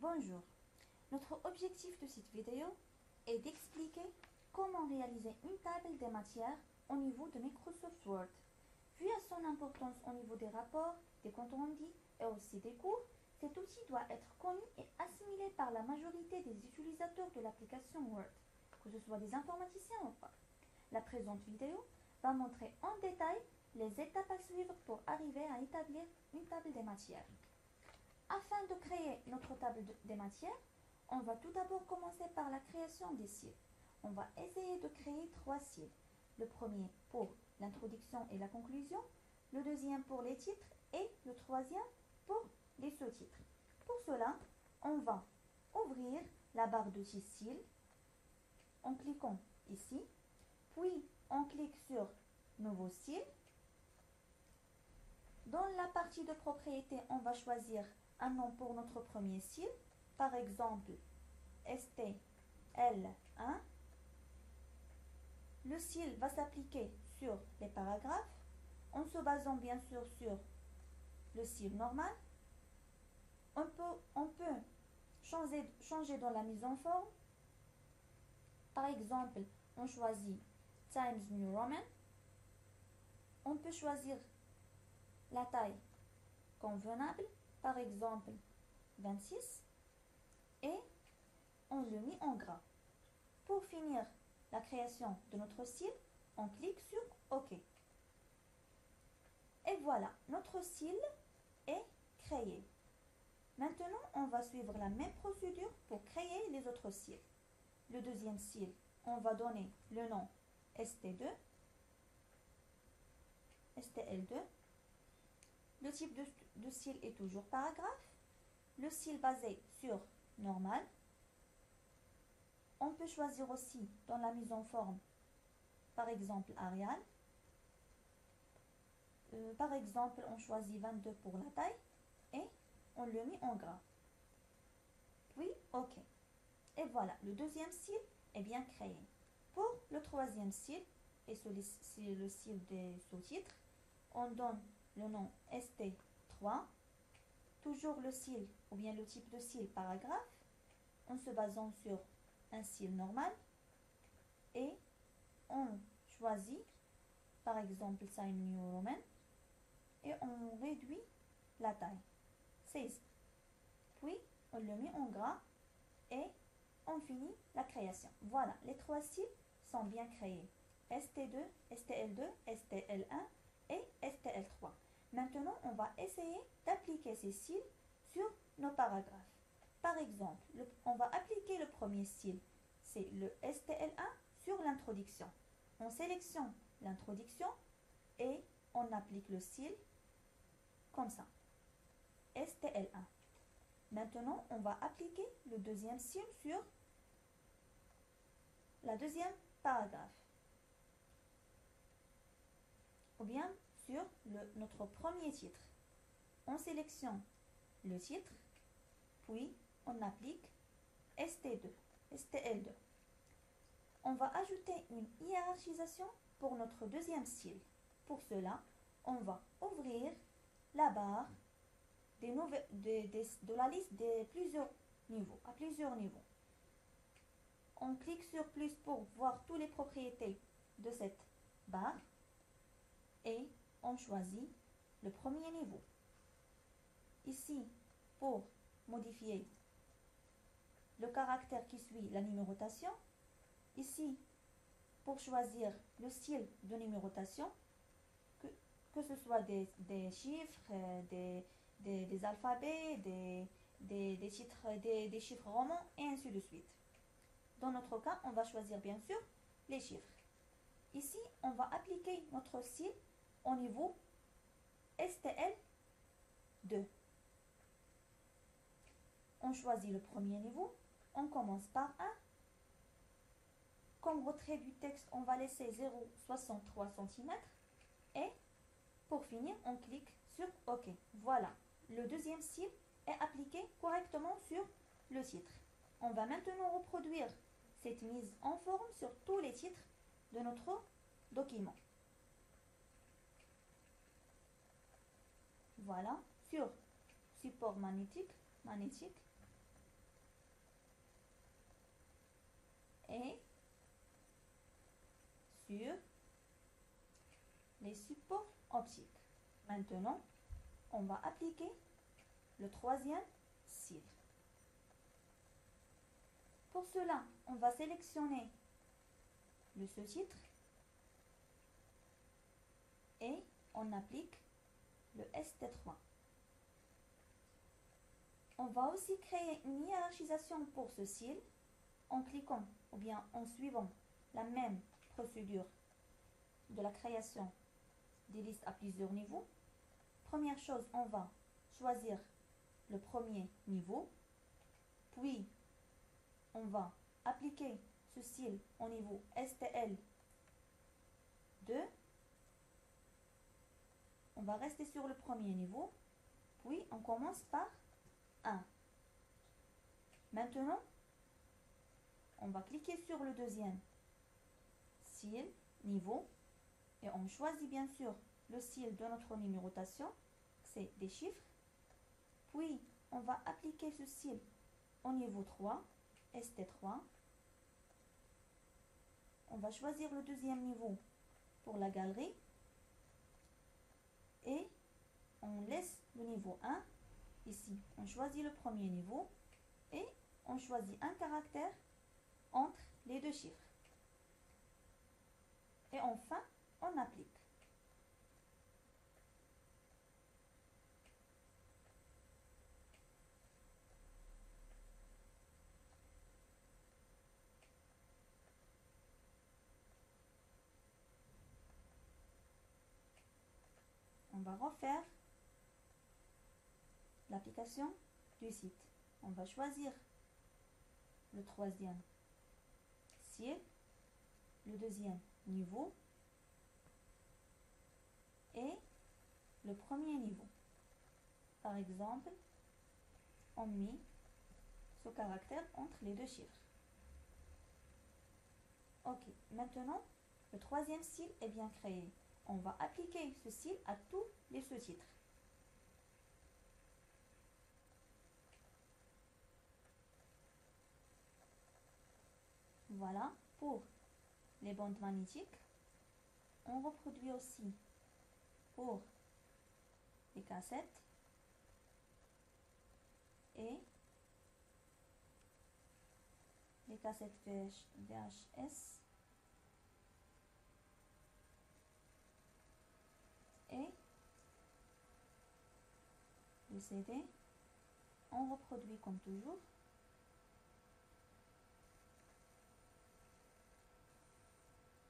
Bonjour, notre objectif de cette vidéo est d'expliquer comment réaliser une table des matières au niveau de Microsoft Word. Vu à son importance au niveau des rapports, des comptes rendus et aussi des cours, cet outil doit être connu et assimilé par la majorité des utilisateurs de l'application Word, que ce soit des informaticiens ou pas. La présente vidéo va montrer en détail les étapes à suivre pour arriver à établir une table des matières. Afin de créer notre table des matières, on va tout d'abord commencer par la création des cils. On va essayer de créer 3 cils. Le premier pour l'introduction et la conclusion, le deuxième pour les titres et le troisième pour les sous-titres. Pour cela, on va ouvrir la barre de cils en cliquant ici, puis on clique sur Nouveau cil. Dans la partie de propriété, on va choisir un nom pour notre premier cil, par exemple STL1. Le cil va s'appliquer sur les paragraphes en se basant bien sûr sur le cil normal. On peut changer dans la mise en forme. Par exemple, on choisit Times New Roman. On peut choisir la taille convenable, par exemple 26, et on le met en gras. Pour finir la création de notre cil, on clique sur OK. Et voilà, notre cil est créé. Maintenant, on va suivre la même procédure pour créer les autres cils. Le deuxième cil, on va donner le nom ST2, STL2. Le type de cil est toujours paragraphe. Le cil basé sur normal. On peut choisir aussi dans la mise en forme, par exemple Arial. Par exemple, on choisit 22 pour la taille et on le met en gras. Puis, OK. Et voilà, le deuxième cil est bien créé. Pour le troisième cil, et c'est le cil des sous-titres, on donne le nom ST3, toujours le cil ou bien le type de cil paragraphe, en se basant sur un cil normal, et on choisit par exemple Times New Roman et on réduit la taille 16. Puis on le met en gras et on finit la création. Voilà, les 3 cils sont bien créés. ST2, STL2, STL1 et STL3. Maintenant, on va essayer d'appliquer ces cils sur nos paragraphes. Par exemple, on va appliquer le premier cil, c'est le STL1 sur l'introduction. On sélectionne l'introduction et on applique le cil comme ça, STL1. Maintenant, on va appliquer le deuxième cil sur la deuxième paragraphe. Ou bien sur notre premier titre. On sélectionne le titre, puis on applique ST2, STL2. On va ajouter une hiérarchisation pour notre deuxième cil. Pour cela, on va ouvrir la barre de la liste des plusieurs niveaux, à plusieurs niveaux. On clique sur plus pour voir toutes les propriétés de cette barre et on choisit le premier niveau. Ici, pour modifier le caractère qui suit la numérotation, ici, pour choisir le style de numérotation, que ce soit des chiffres, des alphabets, des chiffres romans et ainsi de suite. Dans notre cas, on va choisir bien sûr les chiffres. Ici, on va appliquer notre style au niveau STL2. On choisit le premier niveau, on commence par 1. Comme retrait du texte, on va laisser 0,63 cm et pour finir, on clique sur OK. Voilà, le deuxième style est appliqué correctement sur le titre. On va maintenant reproduire cette mise en forme sur tous les titres de notre document. Voilà, sur support magnétique, et sur les supports optiques. Maintenant, on va appliquer le troisième cil. Pour cela, on va sélectionner le sous-titre et on applique le ST3. On va aussi créer une hiérarchisation pour ce cil en cliquant ou bien en suivant la même procédure de la création des listes à plusieurs niveaux. Première chose, on va choisir le premier niveau, puis on va appliquer ce cil au niveau STL2. On va rester sur le premier niveau, puis on commence par 1. Maintenant, on va cliquer sur le deuxième cil, niveau, et on choisit bien sûr le cil de notre numérotation, c'est des chiffres. Puis, on va appliquer ce cil au niveau 3, ST3. On va choisir le deuxième niveau pour la galerie. Et on laisse le niveau 1. Ici, on choisit le premier niveau. Et on choisit un caractère entre les deux chiffres. Et enfin, on applique. On va refaire l'application du site. On va choisir le troisième cil, le deuxième niveau et le premier niveau. Par exemple, on met ce caractère entre les deux chiffres. Ok, maintenant, le troisième cil est bien créé. On va appliquer ce cil à tous les sous-titres. Voilà pour les bandes magnétiques. On reproduit aussi pour les cassettes et les cassettes VHS et le CD. On reproduit comme toujours.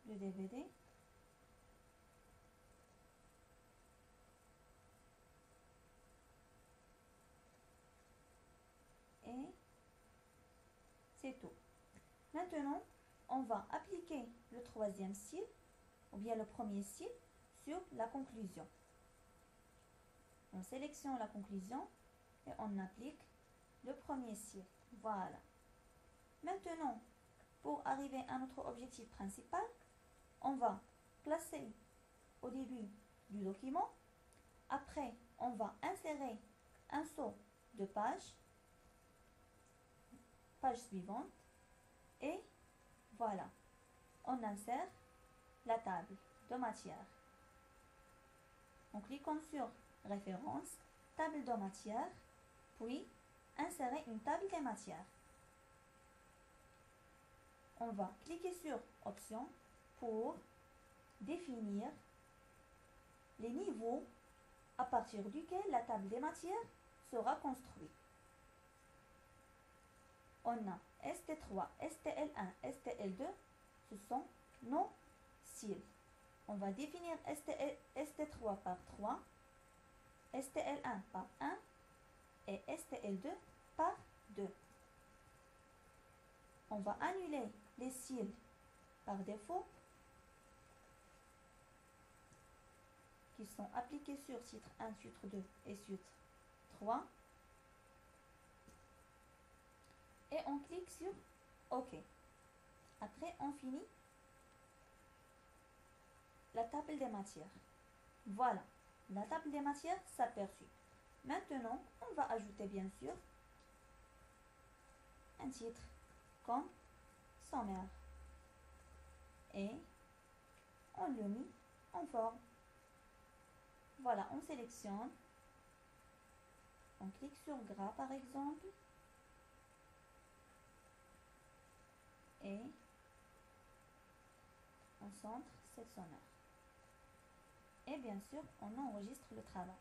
Le DVD. Et c'est tout. Maintenant, on va appliquer le troisième cil, ou bien le premier cil, sur la conclusion. On sélectionne la conclusion et on applique le premier cil. Voilà. Maintenant, pour arriver à notre objectif principal, on va placer au début du document. Après, on va insérer un saut de page suivante. Et voilà, on insère la table de matière. En cliquant sur référence, table de matière, puis insérer une table des matières. On va cliquer sur option pour définir les niveaux à partir duquel la table des matières sera construite. On a ST3, STL1, STL2, ce sont nos cils. On va définir ST3 par 3, STL1 par 1 et STL2 par 2. On va annuler les cils par défaut qui sont appliqués sur titre 1, titre 2 et titre 3. Et on clique sur OK. Après, on finit la table des matières. Voilà, la table des matières s'aperçut. Maintenant, on va ajouter bien sûr un titre comme sommaire. Et on le met en forme. Voilà, on sélectionne. On clique sur gras par exemple. Et on centre cette sommaire. Et bien sûr, on enregistre le travail.